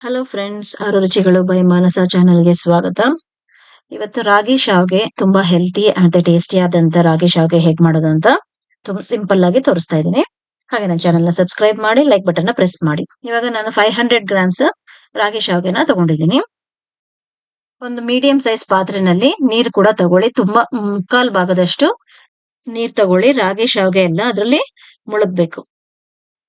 Hello friends, ಆರು ರುಚಿಗಳು by ಮಾನಸ ಚಾನೆಲ್ಗೆ ಸ್ವಾಗತ. ಇವತ್ತು ರಾಗಿ ಶಾವ್ಗೆ ತುಂಬಾ ಹೆಲ್ತಿ ಮತ್ತೆ ಟೇಸ್ಟಿ ಆದಂತ ರಾಗಿ ಶಾವ್ಗೆ ಹೇಗ್ ಮಾಡೋದು ಅಂತ ತುಂಬಾ ಸಿಂಪಲ್ ಆಗಿ ತೋರಿಸ್ತಾ ಇದ್ದೀನಿ. ಹಾಗೆ ನನ್ನ ಚಾನೆಲ್ ನ ಸಬ್ಸ್ಕ್ರೈಬ್ ಮಾಡಿ, ಲೈಕ್ ಬಟನ್ ನ ಪ್ರೆಸ್ ಮಾಡಿ. ಇವಾಗ ನಾನು 500 ಗ್ರಾಮ್ಸ್ ರಾಗಿ ಶಾವ್ಗೆನ ತಗೊಂಡಿದ್ದೀನಿ. ಒಂದು ಮೀಡಿಯಂ ಸೈಜ್ ಪಾತ್ರೆನಲ್ಲಿ ನೀರು ಕೂಡ ತಗೊಳ್ಳಿ. ತುಂಬಾ ಮುಕ್ಕಾಲ್ ಭಾಗದಷ್ಟು ನೀರ್ ತಗೊಳ್ಳಿ. ರಾಗಿ ಶಾವ್ಗೆ ಎಲ್ಲ ಅದ್ರಲ್ಲಿ ಮುಳುಗ್ಬೇಕು.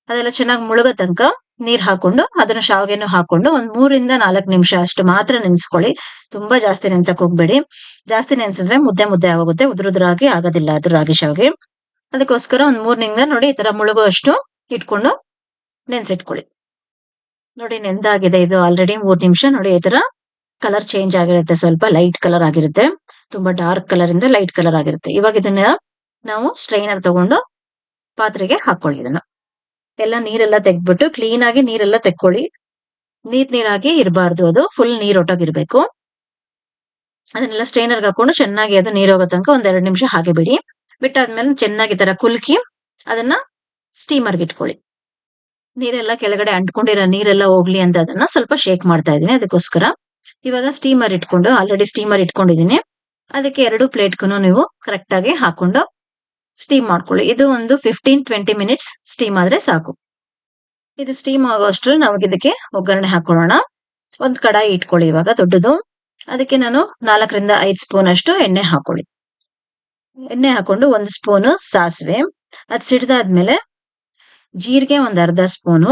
ಅದೆಲ್ಲ ಚೆನ್ನಾಗಿ ಮುಳುಗೋ ತನಕ ನೀರ್ ಹಾಕೊಂಡು ಅದನ್ನ ಶಾವ್ಗೆನು ಹಾಕೊಂಡು ಒಂದ್ 3 ಇಂದ 4 ನಿಮಿಷ ಅಷ್ಟು ಮಾತ್ರ ನೆನ್ಸ್ಕೊಳ್ಳಿ. ತುಂಬಾ ಜಾಸ್ತಿ ನೆನ್ಸಕ್ ಹೋಗ್ಬೇಡಿ. ಜಾಸ್ತಿ ನೆನ್ಸಿದ್ರೆ ಮುದ್ದೆ ಮುದ್ದೆ ಆಗೋಗುತ್ತೆ, ಉದುರುದ್ರಾಗಿ ಆಗೋದಿಲ್ಲ ಅದು ರಾಗಿ ಶಾವ್ಗೆ. ಅದಕ್ಕೋಸ್ಕರ ಒಂದ್ 3 ನಿಂದ ನೋಡಿ ಈ ತರ ಮುಳುಗೋ ಅಷ್ಟು ಇಟ್ಕೊಂಡು ನೆನ್ಸಿಟ್ಕೊಳ್ಳಿ. ನೋಡಿ ನೆಂದಾಗಿದೆ ಇದು ಆಲ್ರೆಡಿ 3 ನಿಮಿಷ. ನೋಡಿ ಈ ತರ ಕಲರ್ ಚೇಂಜ್ ಆಗಿರುತ್ತೆ, ಸ್ವಲ್ಪ ಲೈಟ್ ಕಲರ್ ಆಗಿರುತ್ತೆ. ತುಂಬಾ ಡಾರ್ಕ್ ಕಲರ್ ಇಂದ ಲೈಟ್ ಕಲರ್ ಆಗಿರುತ್ತೆ. ಇವಾಗ ಇದನ್ನ ನಾವು ಸ್ಟ್ರೈನರ್ ತಗೊಂಡು ಪಾತ್ರೆಗೆ ಹಾಕೊಳ್ಳಿ. ಇದನ್ನ ಎಲ್ಲ ನೀರೆಲ್ಲ ತೆಗ್ದ್ಬಿಟ್ಟು ಕ್ಲೀನ್ ಆಗಿ ನೀರೆಲ್ಲ ತೆಕ್ಕೊಳ್ಳಿ. ನೀರಾಗಿ ಇರಬಾರ್ದು, ಅದು ಫುಲ್ ನೀರೊಟ್ಟಾಗಿರ್ಬೇಕು. ಅದನ್ನೆಲ್ಲ ಸ್ಟ್ರೈನರ್ಗೆ ಹಾಕೊಂಡು ಚೆನ್ನಾಗಿ ಅದು ನೀರ್ ಹೋಗೋ ತನಕ 1-2 ನಿಮಿಷ ಹಾಗೆ ಬಿಡಿ. ಬಿಟ್ಟಾದ್ಮೇಲೆ ಚೆನ್ನಾಗಿ ತರ ಕುಲ್ಕಿ ಅದನ್ನ ಸ್ಟೀಮರ್ಗೆ ಇಟ್ಕೊಳ್ಳಿ. ನೀರೆಲ್ಲ ಕೆಳಗಡೆ ಅಂಟ್ಕೊಂಡಿರೋ ನೀರೆಲ್ಲ ಹೋಗ್ಲಿ ಅಂತ ಅದನ್ನ ಸ್ವಲ್ಪ ಶೇಕ್ ಮಾಡ್ತಾ ಇದ್ದೀನಿ. ಅದಕ್ಕೋಸ್ಕರ ಇವಾಗ ಸ್ಟೀಮರ್ ಇಟ್ಕೊಂಡು ಆಲ್ರೆಡಿ ಸ್ಟೀಮರ್ ಇಟ್ಕೊಂಡಿದ್ದೀನಿ. ಅದಕ್ಕೆ 2 ಪ್ಲೇಟ್ಗೂ ನೀವು ಕರೆಕ್ಟ್ ಆಗಿ ಹಾಕೊಂಡು ಸ್ಟೀಮ್ ಮಾಡ್ಕೊಳ್ಳಿ. ಇದು ಒಂದು 15-20 ಮಿನಿಟ್ಸ್ ಸ್ಟೀಮ್ ಆದ್ರೆ ಸಾಕು. ಇದು ಸ್ಟೀಮ್ ಆಗೋ ಅಷ್ಟ್ರಲ್ಲಿ ನಾವು ಇದಕ್ಕೆ ಒಗ್ಗರಣೆ ಹಾಕೊಳ್ಳೋಣ. ಒಂದ್ ಕಡಾಯಿ ಇಟ್ಕೊಳ್ಳಿ ಇವಾಗ ದೊಡ್ಡದು. ಅದಕ್ಕೆ ನಾನು 4-5 ಸ್ಪೂನ್ ಅಷ್ಟು ಎಣ್ಣೆ ಹಾಕೊಳ್ಳಿ. ಎಣ್ಣೆ ಹಾಕೊಂಡು 1 ಸ್ಪೂನು ಸಾಸಿವೆ, ಅದ್ ಸಿಡ್ದಾದ್ಮೇಲೆ ಜೀರಿಗೆ ಒಂದ್ ಅರ್ಧ ಸ್ಪೂನು,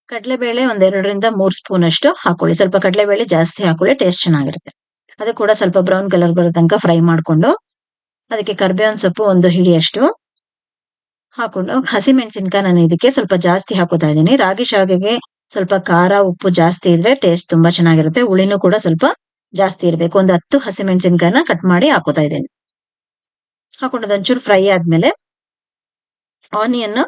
ಕಡಲೆಬೇಳೆ ಒಂದ್ 2-3 ಸ್ಪೂನ್ ಅಷ್ಟು ಹಾಕೊಳ್ಳಿ. ಸ್ವಲ್ಪ ಕಡಲೆಬೇಳೆ ಜಾಸ್ತಿ ಹಾಕೊಳ್ಳಿ, ಟೇಸ್ಟ್ ಚೆನ್ನಾಗಿರುತ್ತೆ. ಅದು ಕೂಡ ಸ್ವಲ್ಪ ಬ್ರೌನ್ ಕಲರ್ ಬರೋ ತನಕ ಫ್ರೈ ಮಾಡ್ಕೊಂಡು ಅದಕ್ಕೆ ಕರ್ಬೇವಿನ ಸೊಪ್ಪು 1 ಹಿಡಿಯಷ್ಟು ಹಾಕೊಂಡು, ಹಸಿಮೆಣಸಿನ್ಕಾಯಿ ನಾನು ಇದಕ್ಕೆ ಸ್ವಲ್ಪ ಜಾಸ್ತಿ ಹಾಕೋತಾ ಇದ್ದೀನಿ. ರಾಗಿ ಶಾವಿಗೆಗೆ ಸ್ವಲ್ಪ ಖಾರ ಉಪ್ಪು ಜಾಸ್ತಿ ಇದ್ರೆ ಟೇಸ್ಟ್ ತುಂಬಾ ಚೆನ್ನಾಗಿರುತ್ತೆ. ಹುಳಿನೂ ಕೂಡ ಸ್ವಲ್ಪ ಜಾಸ್ತಿ ಇರಬೇಕು. ಒಂದು 10 ಹಸಿಮೆಣಸಿನ್ಕಾಯಿನ ಕಟ್ ಮಾಡಿ ಹಾಕೋತಾ ಇದ್ದೀನಿ. ಹಾಕೊಂಡು ಅದೊಂಚೂರು ಫ್ರೈ ಆದ್ಮೇಲೆ ಆನಿಯನ್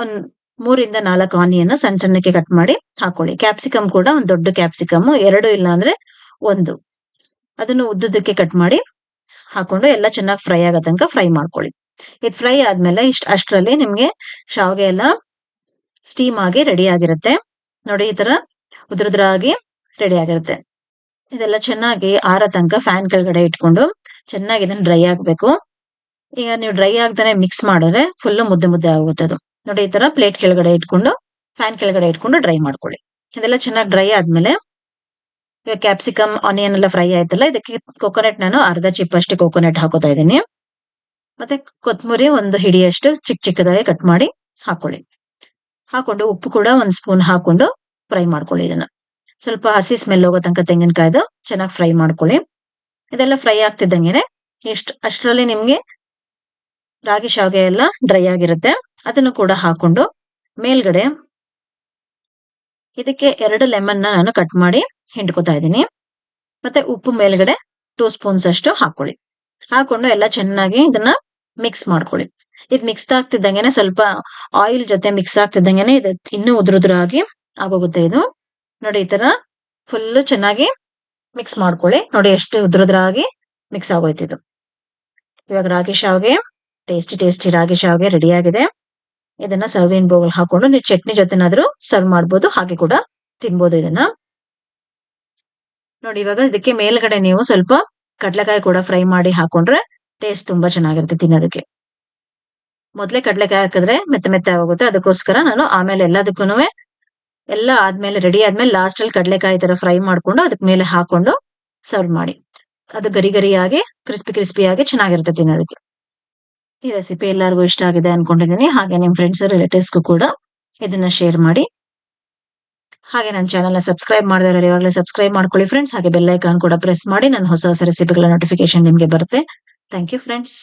ಒಂದ್ 3-4 ಆನಿಯನ್ ಸಣ್ಣ ಸಣ್ಣಕ್ಕೆ ಕಟ್ ಮಾಡಿ ಹಾಕೊಳ್ಳಿ. ಕ್ಯಾಪ್ಸಿಕಮ್ ಕೂಡ ಒಂದ್ ದೊಡ್ಡ ಕ್ಯಾಪ್ಸಿಕಮ್, 2 ಇಲ್ಲ ಅಂದ್ರೆ 1, ಅದನ್ನು ಉದ್ದುದಕ್ಕೆ ಕಟ್ ಮಾಡಿ ಹಾಕೊಂಡು ಎಲ್ಲ ಚೆನ್ನಾಗಿ ಫ್ರೈ ಆಗೋ ತನಕ ಫ್ರೈ ಮಾಡ್ಕೊಳ್ಳಿ. ಇದು ಫ್ರೈ ಆದ್ಮೇಲೆ ಅಷ್ಟರಲ್ಲಿ ನಿಮ್ಗೆ ಶಾವ್ಗೆ ಎಲ್ಲ ಸ್ಟೀಮ್ ಆಗಿ ರೆಡಿ ಆಗಿರುತ್ತೆ. ನೋಡಿ ಈ ತರ ಉದ್ರುದ್ರಾಗಿ ರೆಡಿ ಆಗಿರುತ್ತೆ. ಇದೆಲ್ಲ ಚೆನ್ನಾಗಿ ಆರೋ ತನಕ ಫ್ಯಾನ್ ಕೆಳಗಡೆ ಇಟ್ಕೊಂಡು ಚೆನ್ನಾಗಿ ಇದನ್ನ ಡ್ರೈ ಆಗ್ಬೇಕು. ಈಗ ನೀವು ಡ್ರೈ ಆಗ್ತಾನೆ ಮಿಕ್ಸ್ ಮಾಡಿದ್ರೆ ಫುಲ್ ಮುದ್ದೆ ಮುದ್ದೆ ಆಗುತ್ತೆ ಅದು. ನೋಡಿ ಈ ತರ ಪ್ಲೇಟ್ ಕೆಳಗಡೆ ಇಟ್ಕೊಂಡು ಫ್ಯಾನ್ ಕೆಳಗಡೆ ಇಟ್ಕೊಂಡು ಡ್ರೈ ಮಾಡ್ಕೊಳ್ಳಿ. ಇದೆಲ್ಲ ಚೆನ್ನಾಗಿ ಡ್ರೈ ಆದ್ಮೇಲೆ ಇವಾಗ ಕ್ಯಾಪ್ಸಿಕಮ್ ಆನಿಯನ್ ಎಲ್ಲ ಫ್ರೈ ಆಯ್ತಲ್ಲ, ಇದಕ್ಕೆ ಕೊಕೊನಟ್ ನಾನು ಅರ್ಧ ಚಿಪ್ ಅಷ್ಟು ಕೊಕೊನಟ್ ಹಾಕೋತಾ ಇದ್ದೀನಿ. ಮತ್ತೆ ಕೊತ್ತಂಬರಿ 1 ಹಿಡಿಯಷ್ಟು ಚಿಕ್ಕದಾಗಿ ಕಟ್ ಮಾಡಿ ಹಾಕೊಳ್ಳಿ. ಹಾಕೊಂಡು ಉಪ್ಪು ಕೂಡ 1 ಸ್ಪೂನ್ ಹಾಕೊಂಡು ಫ್ರೈ ಮಾಡ್ಕೊಳ್ಳಿ. ಇದನ್ನ ಸ್ವಲ್ಪ ಹಸಿ ಸ್ಮೆಲ್ ಹೋಗೋ ತನಕ ತೆಂಗಿನಕಾಯ್ದು ಚೆನ್ನಾಗಿ ಫ್ರೈ ಮಾಡ್ಕೊಳ್ಳಿ. ಇದೆಲ್ಲ ಫ್ರೈ ಆಗ್ತಿದ್ದಂಗೆನೆ ಅಷ್ಟರಲ್ಲಿ ನಿಮ್ಗೆ ರಾಗಿ ಶಾವ್ಗೆ ಎಲ್ಲ ಡ್ರೈ ಆಗಿರುತ್ತೆ. ಅದನ್ನು ಕೂಡ ಹಾಕೊಂಡು ಮೇಲ್ಗಡೆ ಇದಕ್ಕೆ 2 ಲೆಮನ್ ನಾನು ಕಟ್ ಮಾಡಿ ಹಿಂಡ್ಕೊತಾ ಇದ್ದೀನಿ. ಮತ್ತೆ ಉಪ್ಪು ಮೇಲ್ಗಡೆ 2 ಸ್ಪೂನ್ಸ್ ಅಷ್ಟು ಹಾಕೊಳ್ಳಿ. ಹಾಕೊಂಡು ಎಲ್ಲ ಚೆನ್ನಾಗಿ ಇದನ್ನ ಮಿಕ್ಸ್ ಮಾಡ್ಕೊಳ್ಳಿ. ಇದು ಮಿಕ್ಸ್ ಆಗ್ತಿದ್ದಂಗೆನೆ ಸ್ವಲ್ಪ ಆಯಿಲ್ ಜೊತೆ ಮಿಕ್ಸ್ ಆಗ್ತಿದ್ದಂಗೆನೆ ಇದು ಇನ್ನೂ ಉದ್ರುದ್ರಾಗಿ ಆಗೋಗುತ್ತೆ. ಇದು ನೋಡಿ ಈ ತರ ಫುಲ್ ಚೆನ್ನಾಗಿ ಮಿಕ್ಸ್ ಮಾಡ್ಕೊಳ್ಳಿ. ನೋಡಿ ಎಷ್ಟು ಉದ್ರುದ್ರಾಗಿ ಮಿಕ್ಸ್ ಆಗೋಯ್ತಿದು. ಇವಾಗ ರಾಗಿ ಶಾವ್ಗೆ ಟೇಸ್ಟಿ ರಾಗಿ ಶಾವ್ಗೆ ರೆಡಿ ಆಗಿದೆ. ಇದನ್ನ ಸರ್ವಿಂಗ್ ಬೌಲ್ ಹಾಕೊಂಡು ನೀವು ಚಟ್ನಿ ಜೊತೆನಾದ್ರೂ ಸರ್ವ್ ಮಾಡ್ಬೋದು, ಹಾಗೆ ಕೂಡ ತಿನ್ಬೋದು ಇದನ್ನ. ನೋಡಿ ಇವಾಗ ಇದಕ್ಕೆ ಮೇಲ್ಗಡೆ ನೀವು ಸ್ವಲ್ಪ ಕಡ್ಲೆಕಾಯಿ ಕೂಡ ಫ್ರೈ ಮಾಡಿ ಹಾಕೊಂಡ್ರೆ ಟೇಸ್ಟ್ ತುಂಬಾ ಚೆನ್ನಾಗಿರುತ್ತೆ ತಿನ್ನೋದಕ್ಕೆ. ಮೊದ್ಲೇ ಕಡ್ಲೆಕಾಯಿ ಹಾಕಿದ್ರೆ ಮೆತ್ತ ಮೆತ್ತ ಆಗೋಗುತ್ತೆ. ಅದಕ್ಕೋಸ್ಕರ ನಾನು ಆಮೇಲೆ ಎಲ್ಲದಕ್ಕೂ ಎಲ್ಲ ಆದ್ಮೇಲೆ ರೆಡಿ ಆದ್ಮೇಲೆ ಲಾಸ್ಟ್ ಅಲ್ಲಿ ಕಡ್ಲೆಕಾಯಿ ತರ ಫ್ರೈ ಮಾಡ್ಕೊಂಡು ಅದಕ್ಕೆ ಮೇಲೆ ಹಾಕೊಂಡು ಸರ್ವ್ ಮಾಡಿ. ಅದು ಗರಿಯಾಗಿ ಕ್ರಿಸ್ಪಿಯಾಗಿ ಚೆನ್ನಾಗಿರುತ್ತೆ ತಿನ್ನೋದಕ್ಕೆ. ಈ ರೆಸಿಪಿ ಎಲ್ಲರಿಗೂ ಇಷ್ಟ ಆಗಿದೆ ಅನ್ಕೊಂಡಿದ್ದೀನಿ. ಹಾಗೆ ನಿಮ್ ಫ್ರೆಂಡ್ಸ್ ರಿಲೇಟಿವ್ಸ್ಗೂ ಕೂಡ ಇದನ್ನ ಶೇರ್ ಮಾಡಿ. ಹಾಗೆ ನನ್ನ ಚಾನೆಲ್ ನ ಸಬ್ಸ್ಕ್ರೈಬ್ ಮಾಡಿದ್ರೆ ಇವಾಗಲೇ ಸಬ್ಸ್ಕ್ರೈಬ್ ಮಾಡ್ಕೊಳ್ಳಿ ಫ್ರೆಂಡ್ಸ್. ಹಾಗೆ ಬೆಲ್ ಐಕಾನ್ ಕೂಡ ಪ್ರೆಸ್ ಮಾಡಿ. ನನ್ನ ಹೊಸ ರೆಸಿಪಿಗಳ ನೋಟಿಫಿಕೇಶನ್ ನಿಮ್ಗೆ ಬರುತ್ತೆ. Thank you friends.